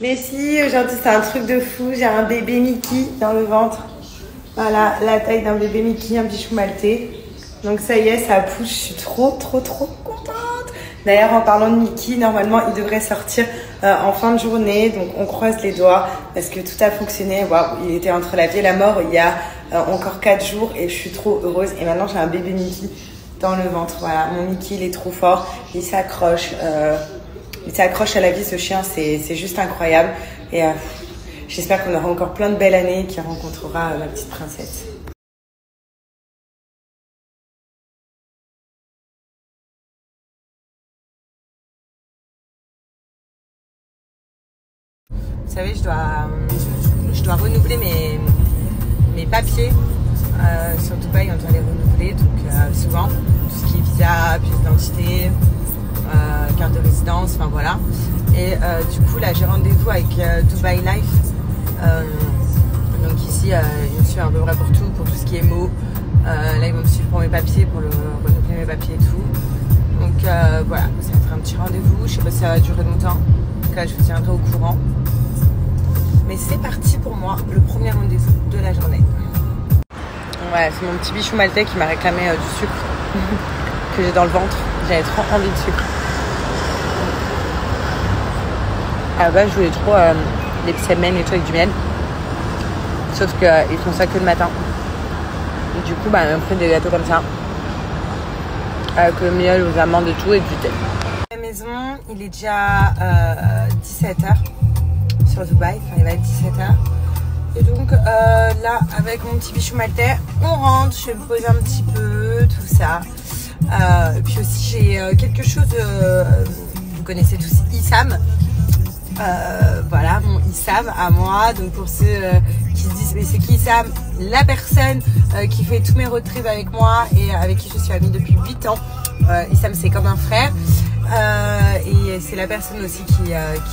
Les filles, aujourd'hui c'est un truc de fou, j'ai un bébé Mickey dans le ventre. Voilà, la taille d'un bébé Mickey, un bichou maltais. Donc ça y est, ça pousse, je suis trop contente. D'ailleurs, en parlant de Mickey, normalement il devrait sortir en fin de journée. Donc on croise les doigts parce que tout a fonctionné. Waouh, il était entre la vie et la mort il y a encore 4 jours et je suis trop heureuse. Et maintenant j'ai un bébé Mickey dans le ventre. Voilà, mon Mickey il est trop fort, il s'accroche. Il s'accroche à la vie, ce chien, c'est juste incroyable. Et j'espère qu'on aura encore plein de belles années et qu'il rencontrera ma petite princesse. Vous savez, je dois renouveler mes papiers. Sur Dubaï, on doit les renouveler, donc souvent, tout ce qui est visa, pièce d'identité, carte de résidence, enfin voilà. Et du coup là j'ai rendez-vous avec Dubai Life. Donc ici ils me suivent à peu près pour tout ce qui est mots. Là ils vont me suivre pour mes papiers, pour renouveler mes papiers et tout. Donc voilà, ça va être un petit rendez-vous. Je sais pas si ça va durer longtemps. En tout cas je vous tiendrai au courant. Mais c'est parti pour moi, le premier rendez-vous de la journée. Ouais, c'est mon petit bichou maltais qui m'a réclamé du sucre que j'ai dans le ventre. J'avais trop envie de sucre. À la base, je voulais trop des petits semaines et tout avec du miel. Sauf qu'ils font ça que le matin. Et du coup, on fait des gâteaux comme ça. Avec le miel, aux amandes et tout, et du thé. À la maison, il est déjà 17h sur Dubaï. Enfin, il va être 17h. Et donc, là, avec mon petit bichou maltais, on rentre. Je vais me poser un petit peu, tout ça. Et puis aussi, j'ai quelque chose... vous connaissez tous Issam. Voilà, mon Issam à moi. Donc pour ceux qui se disent mais c'est qui Issam? La personne qui fait tous mes road trips avec moi et avec qui je suis amie depuis 8 ans. Issam c'est comme un frère. Et c'est la personne aussi qui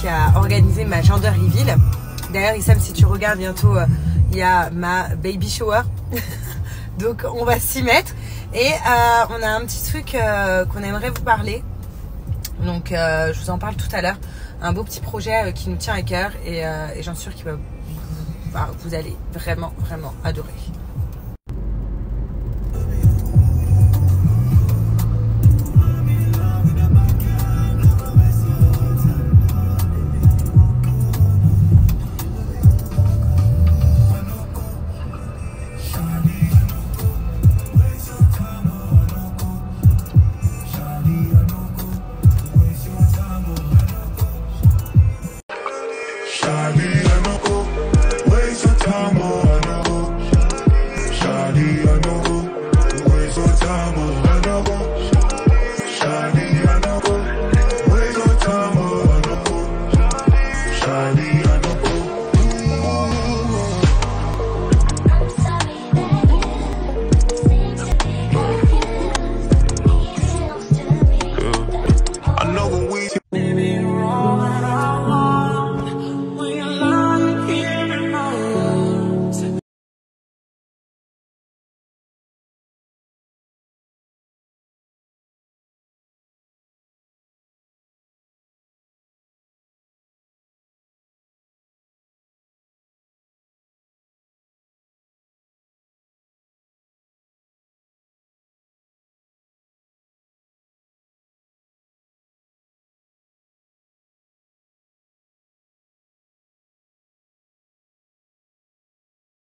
a organisé ma gender reveal. D'ailleurs Issam, si tu regardes bientôt, il y a ma baby shower. Donc on va s'y mettre. Et on a un petit truc qu'on aimerait vous parler. Donc je vous en parle tout à l'heure. Un beau petit projet qui nous tient à cœur et j'en suis sûre qu'il va vous allez vraiment adorer.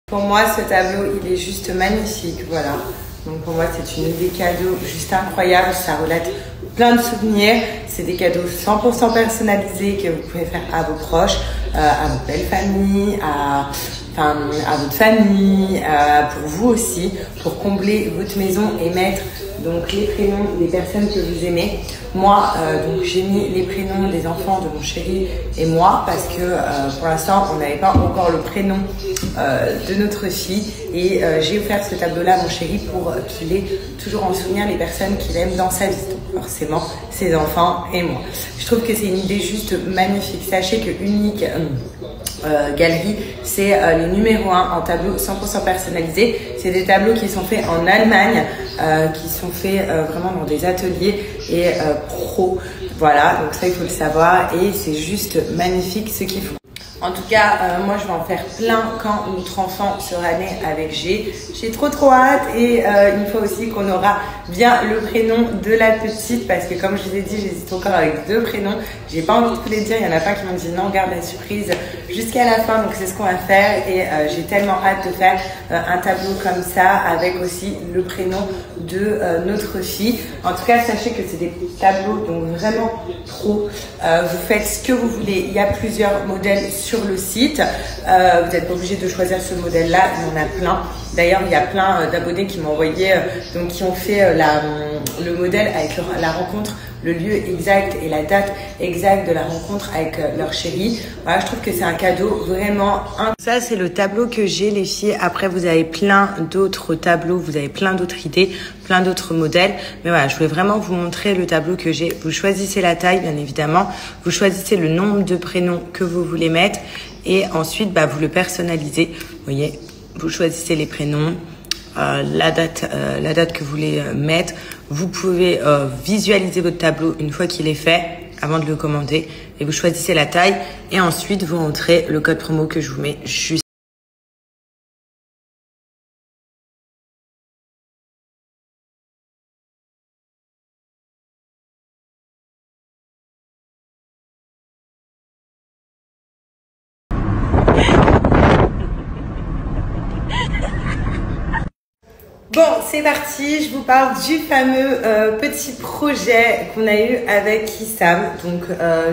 Pour moi, ce tableau, il est juste magnifique, voilà. Donc pour moi, c'est une idée cadeau juste incroyable. Ça relate plein de souvenirs. C'est des cadeaux 100% personnalisés que vous pouvez faire à vos proches, à votre belle famille, à votre famille, pour vous aussi, pour combler votre maison et mettre donc les prénoms des personnes que vous aimez. Moi, donc j'ai mis les prénoms des enfants de mon chéri et moi parce que pour l'instant, on n'avait pas encore le prénom de notre fille et j'ai offert ce tableau-là à mon chéri pour qu'il ait toujours en souvenir les personnes qu'il aime dans sa vie. Donc, forcément, ses enfants et moi. Je trouve que c'est une idée juste magnifique. Sachez que Unique Galerie, c'est les numéros 1 en tableau 100% personnalisé. C'est des tableaux qui sont faits en Allemagne, qui sont faits vraiment dans des ateliers et pro. Voilà, donc ça il faut le savoir et c'est juste magnifique ce qu'ils font. En tout cas, moi je vais en faire plein quand notre enfant sera né avec G. J'ai trop hâte et une fois aussi qu'on aura bien le prénom de la petite parce que comme je vous ai dit, j'hésite encore avec 2 prénoms. J'ai pas envie de vous les dire, il y en a pas qui m'ont dit non, garde la surprise jusqu'à la fin. Donc c'est ce qu'on va faire et j'ai tellement hâte de faire un tableau comme ça avec aussi le prénom de notre fille. En tout cas, sachez que c'est des tableaux donc vraiment pro. Vous faites ce que vous voulez. Il y a plusieurs modèles sur le site. Vous n'êtes pas obligé de choisir ce modèle-là. Il y en a plein. D'ailleurs, il y a plein d'abonnés qui m'ont envoyé, donc qui ont fait le modèle avec la rencontre, le lieu exact et la date exacte de la rencontre avec leur chérie. Voilà, je trouve que c'est un cadeau vraiment incroyable. Ça, c'est le tableau que j'ai, les filles. Après, vous avez plein d'autres tableaux, vous avez plein d'autres idées, plein d'autres modèles. Mais voilà, je voulais vraiment vous montrer le tableau que j'ai. Vous choisissez la taille, bien évidemment. Vous choisissez le nombre de prénoms que vous voulez mettre. Et ensuite, vous le personnalisez. Vous voyez, vous choisissez les prénoms. La date que vous voulez mettre. Vous pouvez visualiser votre tableau une fois qu'il est fait avant de le commander et vous choisissez la taille et ensuite vous rentrez le code promo que je vous mets juste. Bon, c'est parti, je vous parle du fameux petit projet qu'on a eu avec Issam. Donc,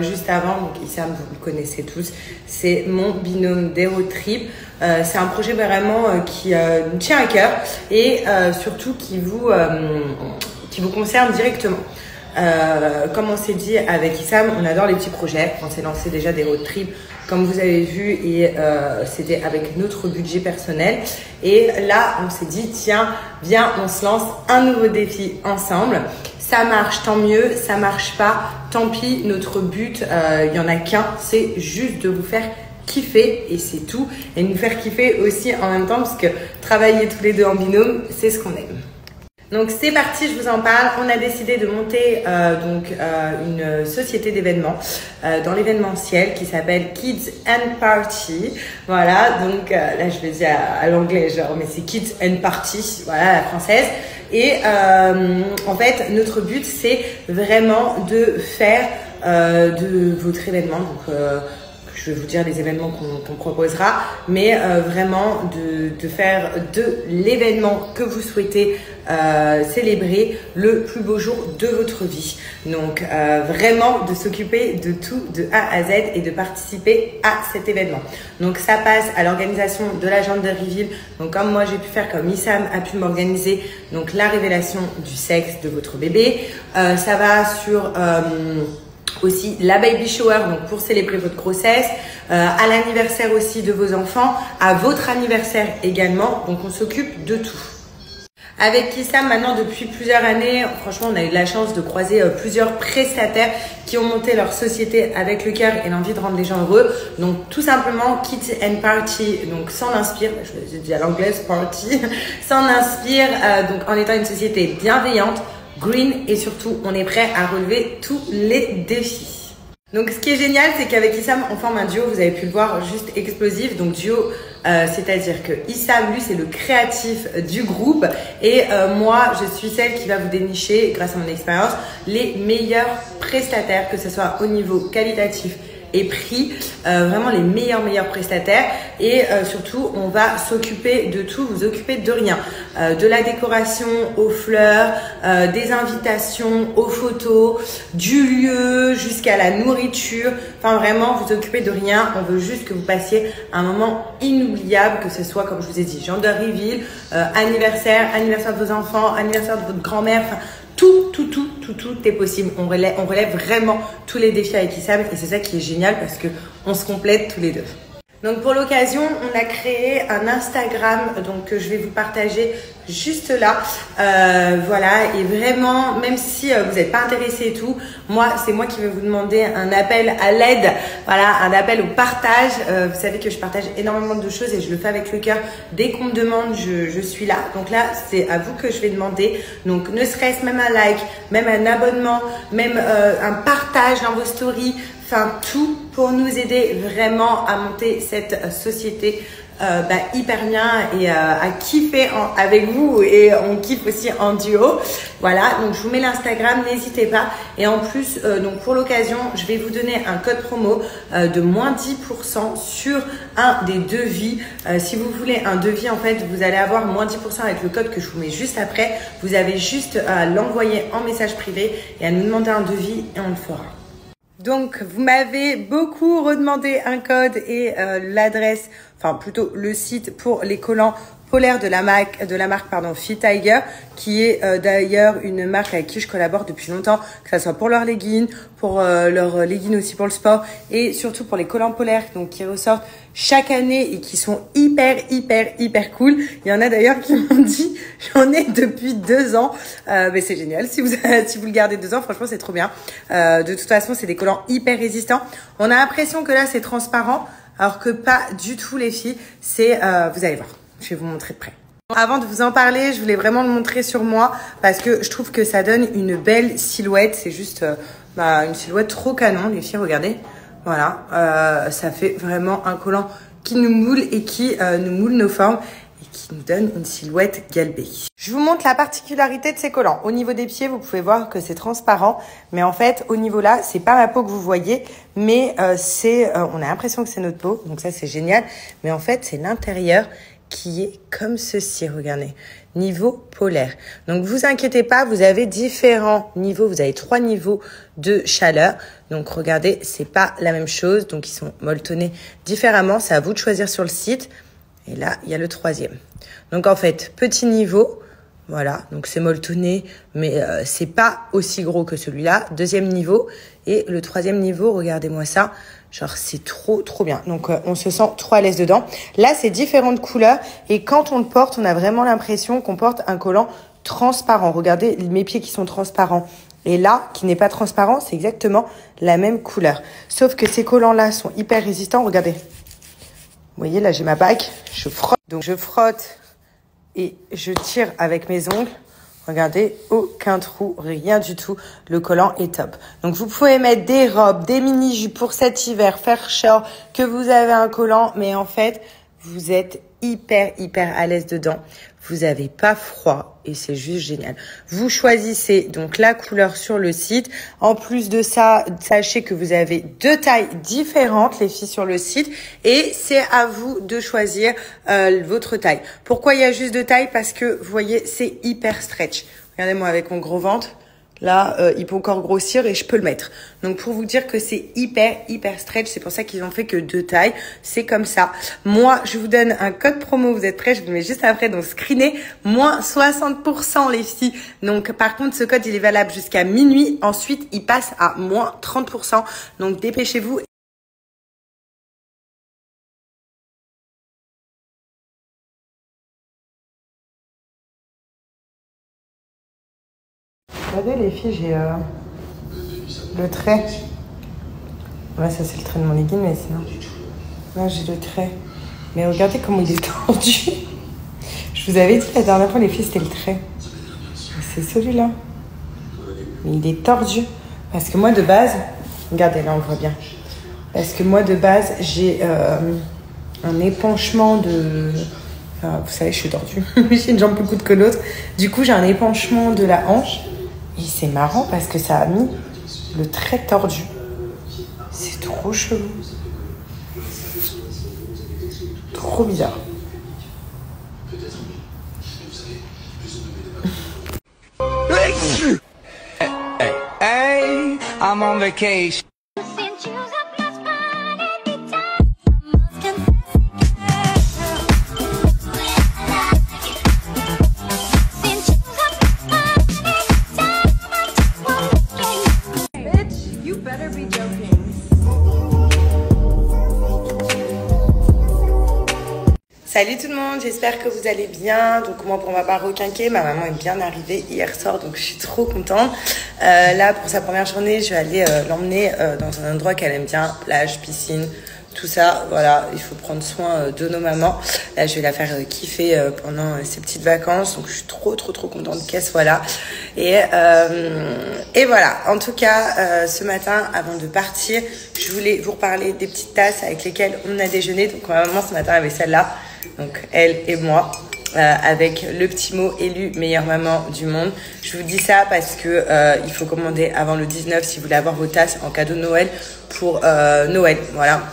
juste avant, donc Issam, vous le connaissez tous, c'est mon binôme des road trips. C'est un projet vraiment qui nous tient à cœur et surtout qui vous concerne directement. Comme on s'est dit avec Issam, on adore les petits projets. On s'est lancé déjà des road trips, comme vous avez vu, et c'était avec notre budget personnel. Et là, on s'est dit, tiens, viens, on se lance un nouveau défi ensemble. Ça marche, tant mieux. Ça marche pas, tant pis. Notre but, il y en a qu'un, c'est juste de vous faire kiffer et c'est tout. Et nous faire kiffer aussi en même temps, parce que travailler tous les deux en binôme, c'est ce qu'on aime. Donc c'est parti, je vous en parle. On a décidé de monter une société d'événements dans l'événementiel qui s'appelle Kids and Party. Voilà, donc là je le dis à l'anglais genre, mais c'est Kids and Party, voilà, la française. Et en fait, notre but c'est vraiment de faire de votre événement, donc je vais vous dire les événements qu'on proposera, mais vraiment de faire de l'événement que vous souhaitez célébrer le plus beau jour de votre vie. Donc vraiment de s'occuper de tout de A à Z et de participer à cet événement. Donc ça passe à l'organisation de la gender reveal. Donc comme moi j'ai pu faire, comme Issam a pu m'organiser, donc la révélation du sexe de votre bébé. Ça va sur aussi la baby shower, donc pour célébrer votre grossesse, à l'anniversaire aussi de vos enfants, à votre anniversaire également. Donc on s'occupe de tout. Avec Issam, maintenant depuis plusieurs années, franchement on a eu la chance de croiser plusieurs prestataires qui ont monté leur société avec le cœur et l'envie de rendre les gens heureux. Donc tout simplement Kids and Party, donc s'en inspire, je dis à l'anglaise party, s'en inspire donc en étant une société bienveillante, green et surtout on est prêt à relever tous les défis. Donc ce qui est génial, c'est qu'avec Issam on forme un duo, vous avez pu le voir, juste explosif. Donc duo, c'est-à-dire que Issam, lui, c'est le créatif du groupe et moi je suis celle qui va vous dénicher, grâce à mon expérience, les meilleurs prestataires, que ce soit au niveau qualitatif et prix, vraiment les meilleurs prestataires et surtout on va s'occuper de tout, vous occuper de rien, de la décoration aux fleurs, des invitations aux photos, du lieu jusqu'à la nourriture, enfin vraiment vous occupez de rien. On veut juste que vous passiez un moment inoubliable, que ce soit comme je vous ai dit, gender reveal, anniversaire de vos enfants, anniversaire de votre grand-mère, enfin tout est possible. On relève vraiment tous les défis avec Issam et c'est ça qui est génial parce que on se complète tous les deux. Donc pour l'occasion, on a créé un Instagram donc que je vais vous partager juste là. Voilà, et vraiment, même si vous n'êtes pas intéressé et tout, c'est moi qui vais vous demander un appel à l'aide, voilà, un appel au partage. Vous savez que je partage énormément de choses et je le fais avec le cœur. Dès qu'on me demande, je suis là. Donc là, c'est à vous que je vais demander. Donc ne serait-ce même un like, même un abonnement, même un partage dans vos stories. enfin tout pour nous aider vraiment à monter cette société hyper bien et à kiffer avec vous, et on kiffe aussi en duo. Voilà, donc je vous mets l'Instagram, n'hésitez pas. Et en plus, donc pour l'occasion, je vais vous donner un code promo de moins 10% sur un des devis. Si vous voulez un devis, en fait, vous allez avoir moins 10% avec le code que je vous mets juste après. Vous avez juste à l'envoyer en message privé et à nous demander un devis et on le fera. Donc, vous m'avez beaucoup redemandé un code et l'adresse, enfin plutôt le site pour les collants polaires de la marque Fit Tiger, qui est d'ailleurs une marque avec qui je collabore depuis longtemps, que ça soit pour leurs leggings, pour leurs leggings aussi pour le sport, et surtout pour les collants polaires, donc qui ressortent chaque année et qui sont hyper cool. Il y en a d'ailleurs qui m'ont dit, j'en ai depuis 2 ans, mais c'est génial. Si vous le gardez 2 ans, franchement c'est trop bien. De toute façon, c'est des collants hyper résistants. On a l'impression que là c'est transparent, alors que pas du tout les filles. C'est, vous allez voir. Je vais vous montrer de près. Avant de vous en parler, je voulais vraiment le montrer sur moi parce que je trouve que ça donne une belle silhouette. C'est juste une silhouette trop canon, les filles, regardez. Voilà, ça fait vraiment un collant qui nous moule et qui nous moule nos formes et qui nous donne une silhouette galbée. Je vous montre la particularité de ces collants. Au niveau des pieds, vous pouvez voir que c'est transparent, mais en fait, au niveau là, c'est pas ma peau que vous voyez, mais on a l'impression que c'est notre peau, donc ça c'est génial. Mais en fait, c'est l'intérieur qui est comme ceci, regardez, niveau polaire. Donc, vous inquiétez pas, vous avez différents niveaux, vous avez 3 niveaux de chaleur. Donc, regardez, c'est pas la même chose, donc ils sont molletonnés différemment, c'est à vous de choisir sur le site. Et là, il y a le 3e. Donc, en fait, petit niveau, voilà, donc c'est molletonné, mais c'est pas aussi gros que celui-là. 2e niveau, et le 3e niveau, regardez-moi ça. Genre, c'est trop bien. Donc, on se sent trop à l'aise dedans. Là, c'est différentes couleurs. Et quand on le porte, on a vraiment l'impression qu'on porte un collant transparent. Regardez mes pieds qui sont transparents. Et là, qui n'est pas transparent, c'est exactement la même couleur. Sauf que ces collants-là sont hyper résistants. Regardez. Vous voyez, là, j'ai ma bague. Je frotte. Donc, je frotte et je tire avec mes ongles. Regardez, aucun trou, rien du tout. Le collant est top. Donc, vous pouvez mettre des robes, des mini-jupes pour cet hiver, faire chaud, que vous avez un collant. Mais en fait, vous êtes hyper à l'aise dedans. Vous n'avez pas froid et c'est juste génial. Vous choisissez donc la couleur sur le site. En plus de ça, sachez que vous avez 2 tailles différentes, les filles, sur le site. Et c'est à vous de choisir votre taille. Pourquoi il y a juste 2 tailles? Parce que, vous voyez, c'est hyper stretch. Regardez-moi avec mon gros ventre. Là, il peut encore grossir et je peux le mettre. Donc, pour vous dire que c'est hyper stretch, c'est pour ça qu'ils ont fait que 2 tailles. C'est comme ça. Moi, je vous donne un code promo. Vous êtes prêts? Je vous le mets juste après. Donc, screenez. Moins 60%, les filles. Donc, par contre, ce code, il est valable jusqu'à minuit. Ensuite, il passe à moins 30%. Donc, dépêchez-vous. Regardez, les filles, j'ai le trait. Ouais, ça c'est le trait de mon legging, mais sinon... Là, j'ai le trait. Mais regardez comment il est tordu. Je vous avais dit la dernière fois, les filles, c'était le trait. C'est celui-là. Mais il est tordu. Parce que moi, de base... Regardez, là, on voit bien. Parce que moi, de base, j'ai un épanchement de... Enfin, vous savez, je suis tordue. J'ai une jambe plus courte que l'autre. Du coup, j'ai un épanchement de la hanche. Et c'est marrant parce que ça a mis le trait tordu. C'est trop chelou. Trop bizarre. Hey, I'm on vacation. Salut tout le monde, j'espère que vous allez bien. Donc moi, pour ma part, requinquer, ma maman est bien arrivée hier soir, donc je suis trop contente. Là, pour sa première journée, je vais aller l'emmener dans un endroit qu'elle aime bien, plage, piscine. tout ça, voilà, il faut prendre soin de nos mamans. Là, je vais la faire kiffer pendant ces petites vacances. Donc, je suis trop contente qu'elle soit là. Et voilà, en tout cas, ce matin, avant de partir, je voulais vous reparler des petites tasses avec lesquelles on a déjeuné. Donc, ma maman, ce matin, avait celle-là. Donc, elle et moi. Avec le petit mot élu meilleure maman du monde. Je vous dis ça parce que il faut commander avant le 19 si vous voulez avoir vos tasses en cadeau de Noël pour Noël. Voilà.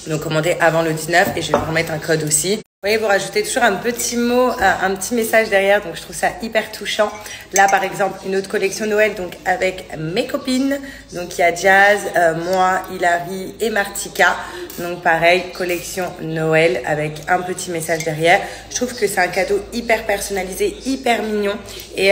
Donc commandez avant le 19 et je vais vous remettre un code aussi. Vous voyez, vous rajoutez toujours un petit mot, un petit message derrière, donc je trouve ça hyper touchant. Là, par exemple, une autre collection Noël, donc avec mes copines. Donc il y a Jazz, moi, Hilary et Martika. Donc pareil, collection Noël avec un petit message derrière. Je trouve que c'est un cadeau hyper personnalisé, hyper mignon. Et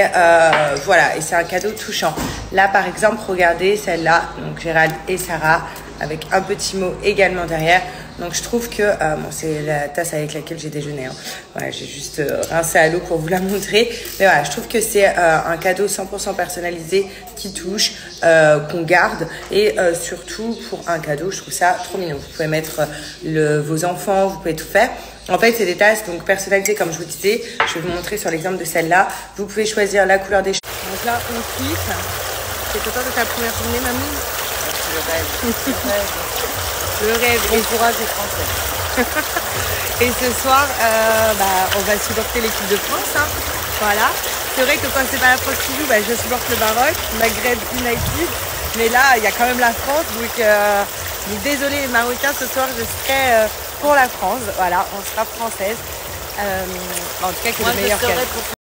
voilà, et c'est un cadeau touchant. Là, par exemple, regardez celle-là, donc Gérald et Sarah, avec un petit mot également derrière. Donc je trouve que, bon, c'est la tasse avec laquelle j'ai déjeuné. Hein. Voilà, j'ai juste rincé à l'eau pour vous la montrer. Mais voilà, je trouve que c'est un cadeau 100% personnalisé qui touche, qu'on garde. Et surtout, pour un cadeau, je trouve ça trop mignon. Vous pouvez mettre vos enfants, vous pouvez tout faire. En fait, c'est des tasses donc personnalisées, comme je vous disais. Je vais vous montrer sur l'exemple de celle-là. Vous pouvez choisir la couleur des cheveux. Donc là, on kiffe. T'es contente de ta première journée, mamie? Le rêve. Le rêve. Bon courage des Français. Et ce soir, on va supporter l'équipe de France. Hein. Voilà. C'est vrai que quand c'est pas la France qui joue, je supporte le Maroc, Maghreb United. Mais là, il y a quand même la France. Donc désolé les Marocains, ce soir, je serai pour la France. Voilà, on sera française. En tout cas, que le meilleur cadeau.